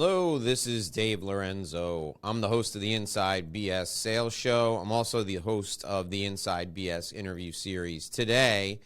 Hello, this is Dave Lorenzo. I'm the host of the Inside BS Sales Show. I'm also the host of the Inside BS interview series. Today,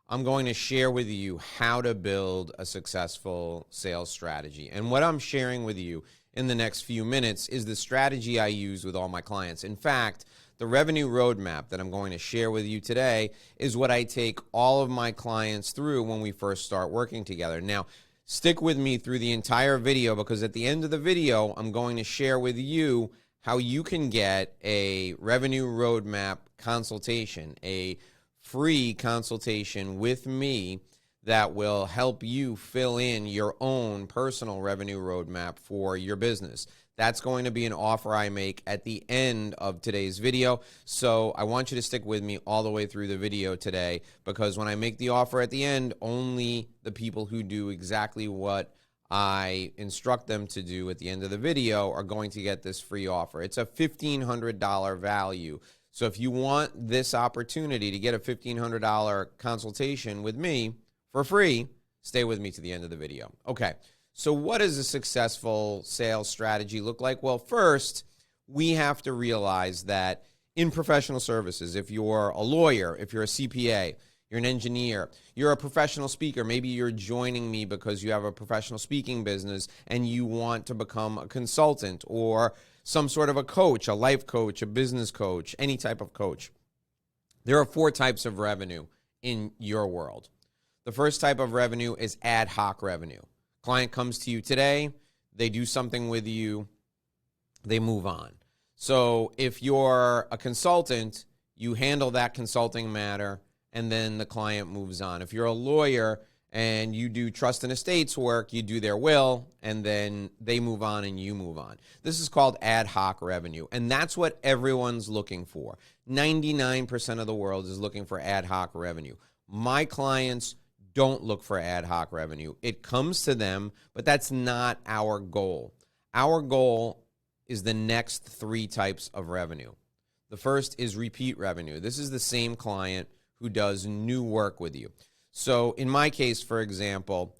I'm going to share with you how to build a successful sales strategy. And what I'm sharing with you in the next few minutes is the strategy I use with all my clients. In fact, the revenue roadmap that I'm going to share with you today is what I take all of my clients through when we first start working together. Now, stick with me through the entire video because at the end of the video, I'm going to share with you how you can get a revenue roadmap consultation, a free consultation with me that will help you fill in your own personal revenue roadmap for your business. That's going to be an offer I make at the end of today's video. So I want you to stick with me all the way through the video today because when I make the offer at the end, only the people who do exactly what I instruct them to do at the end of the video are going to get this free offer. It's a $1,500 value. So if you want this opportunity to get a $1,500 consultation with me for free, stay with me to the end of the video. Okay. So what does a successful sales strategy look like? Well, first, we have to realize that in professional services, if you're a lawyer, if you're a CPA, you're an engineer, you're a professional speaker, maybe you're joining me because you have a professional speaking business and you want to become a consultant or some sort of a coach, a life coach, a business coach, any type of coach. There are 4 types of revenue in your world. The first type of revenue is ad hoc revenue. Client comes to you today, they do something with you, they move on. So if you're a consultant, you handle that consulting matter, and then the client moves on. If you're a lawyer and you do trust and estates work, you do their will, and then they move on and you move on. This is called ad hoc revenue, and that's what everyone's looking for. 99% of the world is looking for ad hoc revenue. My clients don't look for ad hoc revenue. It comes to them, but that's not our goal. Our goal is the next 3 types of revenue. The first is repeat revenue. This is the same client who does new work with you. So in my case, for example,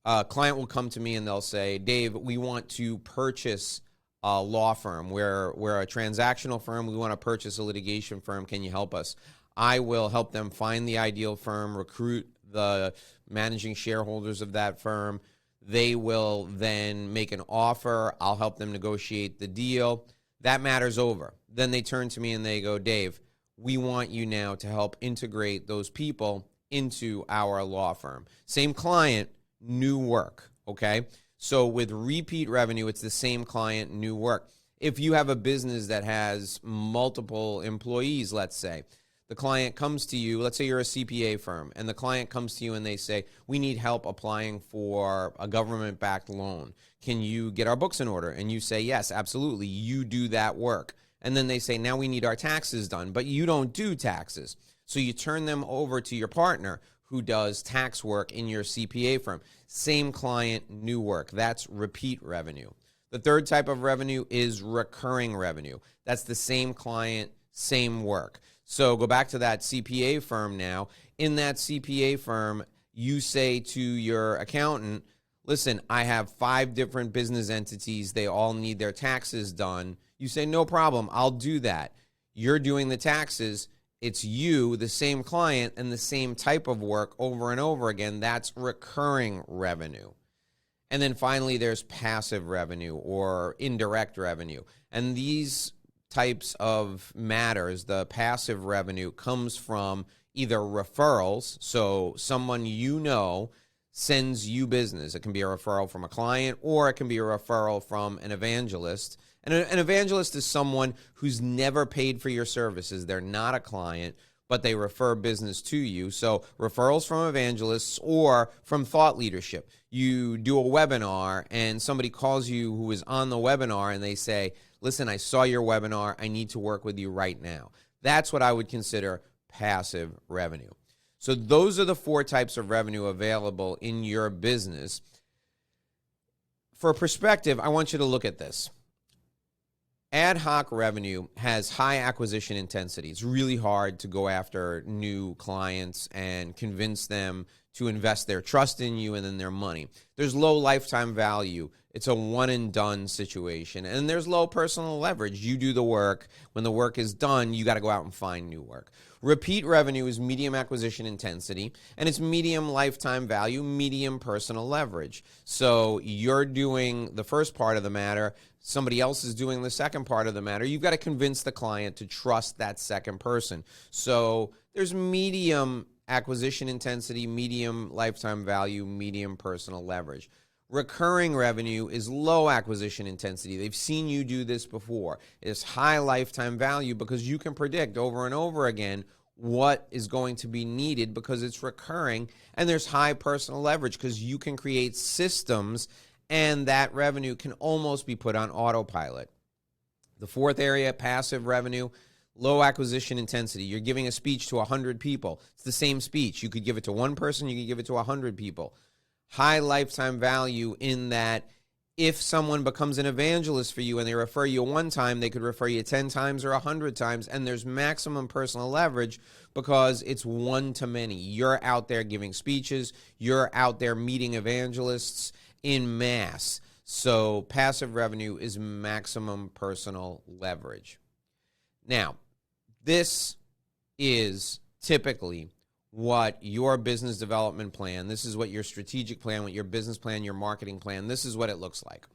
a client will come to me and they'll say, Dave, we want to purchase a law firm. We're a transactional firm. We want to purchase a litigation firm. Can you help us? I will help them find the ideal firm, recruit the managing shareholders of that firm. They will then make an offer. I'll help them negotiate the deal. That matter's over. Then they turn to me and they go, Dave, we want you now to help integrate those people into our law firm. Same client, new work, okay? So with repeat revenue, it's the same client, new work. If you have a business that has multiple employees, let's say, the client comes to you, let's say you're a CPA firm, and the client comes to you and they say, we need help applying for a government-backed loan. Can you get our books in order? And you say, yes, absolutely. You do that work. And then they say, now we need our taxes done, but you don't do taxes. So you turn them over to your partner who does tax work in your CPA firm. Same client, new work. That's repeat revenue. The third type of revenue is recurring revenue. That's the same client, same work. So go back to that CPA firm now. In that CPA firm, you say to your accountant, listen, I have 5 different business entities. They all need their taxes done. You say, no problem, I'll do that. You're doing the taxes. It's you, the same client, and the same type of work over and over again. That's recurring revenue. And then finally, there's passive revenue or indirect revenue. And these types of matters, the passive revenue comes from either referrals, so someone you know sends you business. It can be a referral from a client or it can be a referral from an evangelist. And an evangelist is someone who's never paid for your services. They're not a client, but they refer business to you. So referrals from evangelists or from thought leadership. You do a webinar and somebody calls you who is on the webinar and they say, listen, I saw your webinar. I need to work with you right now. That's what I would consider passive revenue. So those are the 4 types of revenue available in your business. For perspective, I want you to look at this. Ad hoc revenue has high acquisition intensity. It's really hard to go after new clients and convince them to invest their trust in you and then their money. There's low lifetime value. It's a one and done situation. And there's low personal leverage. You do the work. When the work is done, you got to go out and find new work. Repeat revenue is medium acquisition intensity, and it's medium lifetime value, medium personal leverage. So you're doing the first part of the matter. Somebody else is doing the second part of the matter. You've got to convince the client to trust that second person. So there's medium acquisition intensity, medium lifetime value, medium personal leverage. Recurring revenue is low acquisition intensity. They've seen you do this before. It's high lifetime value because you can predict over and over again what is going to be needed because it's recurring, and there's high personal leverage because you can create systems and that revenue can almost be put on autopilot. The fourth area, passive revenue, low acquisition intensity. You're giving a speech to 100 people. It's the same speech. You could give it to one person, you could give it to 100 people. High lifetime value in that if someone becomes an evangelist for you and they refer you one time, they could refer you 10 times or 100 times, and there's maximum personal leverage because it's one to many. You're out there giving speeches. You're out there meeting evangelists in mass. So passive revenue is maximum personal leverage. Now, this is typically what your business development plan, this is what your strategic plan, what your business plan, your marketing plan, this is what it looks like.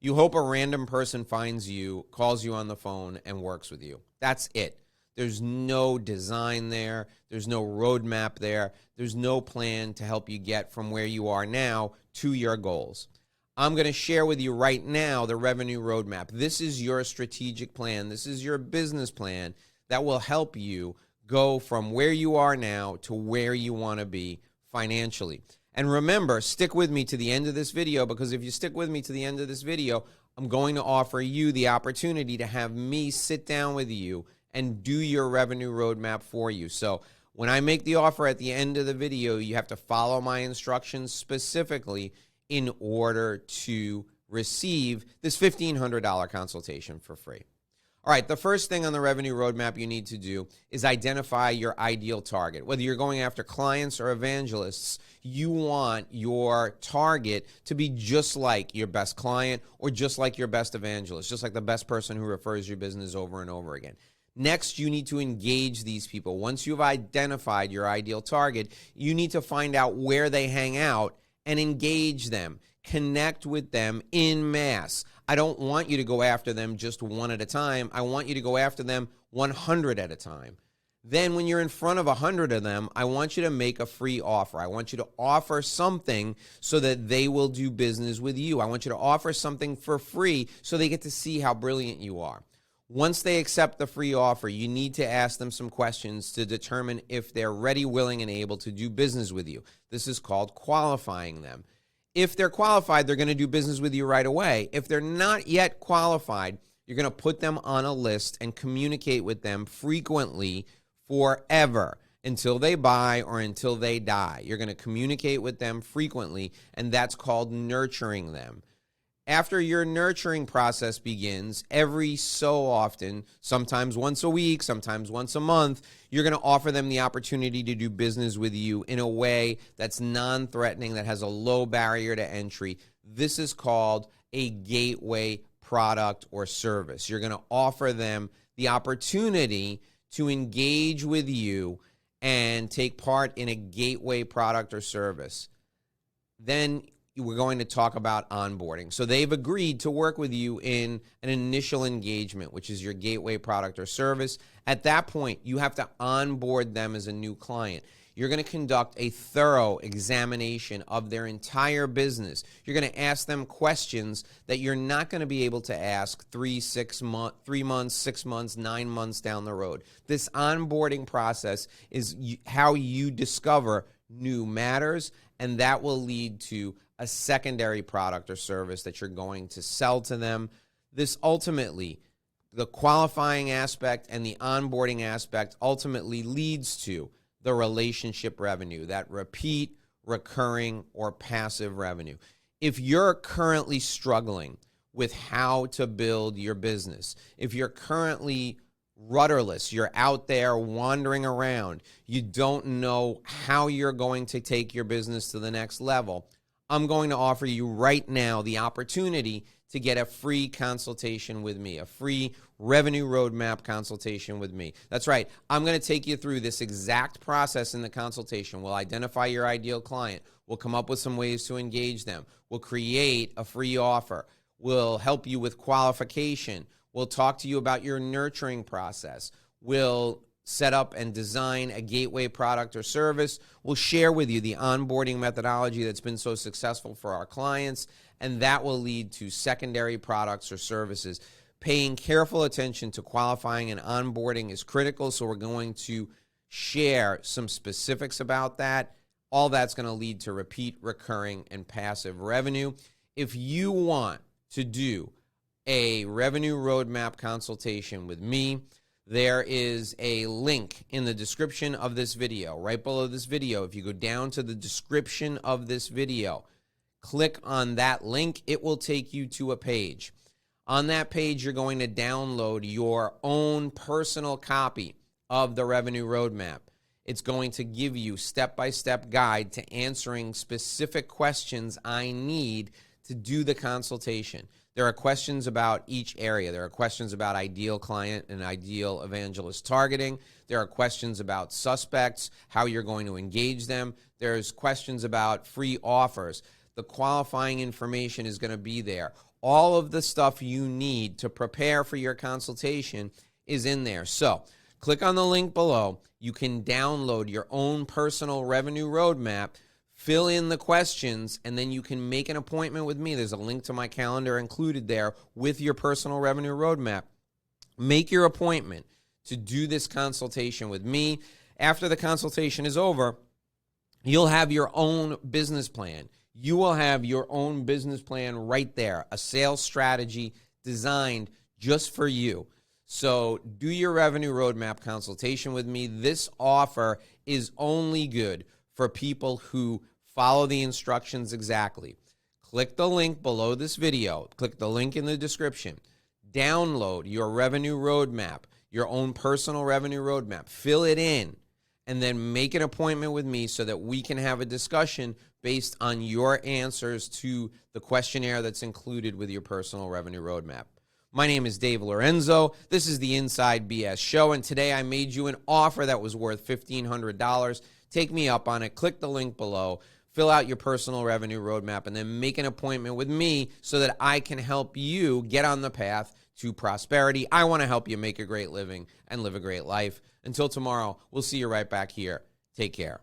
You hope a random person finds you, calls you on the phone, and works with you. That's it. There's no design there. There's no roadmap there. There's no plan to help you get from where you are now to your goals. I'm going to share with you right now the revenue roadmap. This is your strategic plan. This is your business plan that will help you go from where you are now to where you want to be financially. And remember, stick with me to the end of this video, because if you stick with me to the end of this video, I'm going to offer you the opportunity to have me sit down with you and do your revenue roadmap for you. So when I make the offer at the end of the video, you have to follow my instructions specifically in order to receive this $1,500 consultation for free. All right, the first thing on the revenue roadmap you need to do is identify your ideal target. Whether you're going after clients or evangelists, you want your target to be just like your best client or just like your best evangelist, just like the best person who refers your business over and over again. Next, you need to engage these people. Once you've identified your ideal target, you need to find out where they hang out and engage them. Connect with them en masse. I don't want you to go after them just one at a time. I want you to go after them 100 at a time. Then when you're in front of 100 of them, I want you to make a free offer. I want you to offer something so that they will do business with you. I want you to offer something for free so they get to see how brilliant you are. Once they accept the free offer, you need to ask them some questions to determine if they're ready, willing, and able to do business with you. This is called qualifying them. If they're qualified, they're going to do business with you right away. If they're not yet qualified, you're going to put them on a list and communicate with them frequently forever until they buy or until they die. You're going to communicate with them frequently, and that's called nurturing them. After your nurturing process begins, every so often, sometimes once a week, sometimes once a month, you're going to offer them the opportunity to do business with you in a way that's non-threatening, that has a low barrier to entry. This is called a gateway product or service. You're going to offer them the opportunity to engage with you and take part in a gateway product or service. Then we're going to talk about onboarding. So they've agreed to work with you in an initial engagement, which is your gateway product or service. At that point, you have to onboard them as a new client. You're going to conduct a thorough examination of their entire business. You're going to ask them questions that you're not going to be able to ask 3 months, 6 months, 9 months down the road. This onboarding process is how you discover new matters, and that will lead to a secondary product or service that you're going to sell to them. This ultimately, the qualifying aspect and the onboarding aspect ultimately leads to the relationship revenue, that repeat, recurring, or passive revenue. If you're currently struggling with how to build your business, if you're currently rudderless. You're out there wandering around. You don't know how you're going to take your business to the next level. I'm going to offer you right now the opportunity to get a free consultation with me, a free revenue roadmap consultation with me. That's right. I'm going to take you through this exact process in the consultation. We'll identify your ideal client. We'll come up with some ways to engage them. We'll create a free offer. We'll help you with qualification. We'll talk to you about your nurturing process. We'll set up and design a gateway product or service. We'll share with you the onboarding methodology that's been so successful for our clients, and that will lead to secondary products or services. Paying careful attention to qualifying and onboarding is critical, so we're going to share some specifics about that. All that's going to lead to repeat, recurring, and passive revenue. If you want to do a revenue roadmap consultation with me, there is a link in the description of this video. Right below this video, if you go down to the description of this video, click on that link, it will take you to a page. On that page, you're going to download your own personal copy of the revenue roadmap. It's going to give you step-by-step guide to answering specific questions I need to do the consultation. There are questions about each area. There are questions about ideal client and ideal evangelist targeting. There are questions about suspects, how you're going to engage them. There's questions about free offers. The qualifying information is going to be there. All of the stuff you need to prepare for your consultation is in there. So click on the link below. You can download your own personal revenue roadmap, fill in the questions, and then you can make an appointment with me. There's a link to my calendar included there with your personal revenue roadmap. Make your appointment to do this consultation with me. After the consultation is over, you'll have your own business plan. You will have your own business plan right there, a sales strategy designed just for you. So do your revenue roadmap consultation with me. This offer is only good for people who follow the instructions exactly. Click the link below this video. Click the link in the description. Download your revenue roadmap, your own personal revenue roadmap. Fill it in, and then make an appointment with me so that we can have a discussion based on your answers to the questionnaire that's included with your personal revenue roadmap. My name is Dave Lorenzo. This is the Inside BS Show, and today I made you an offer that was worth $1,500. Take me up on it. Click the link below. Fill out your personal revenue roadmap, and then make an appointment with me so that I can help you get on the path to prosperity. I want to help you make a great living and live a great life. Until tomorrow, we'll see you right back here. Take care.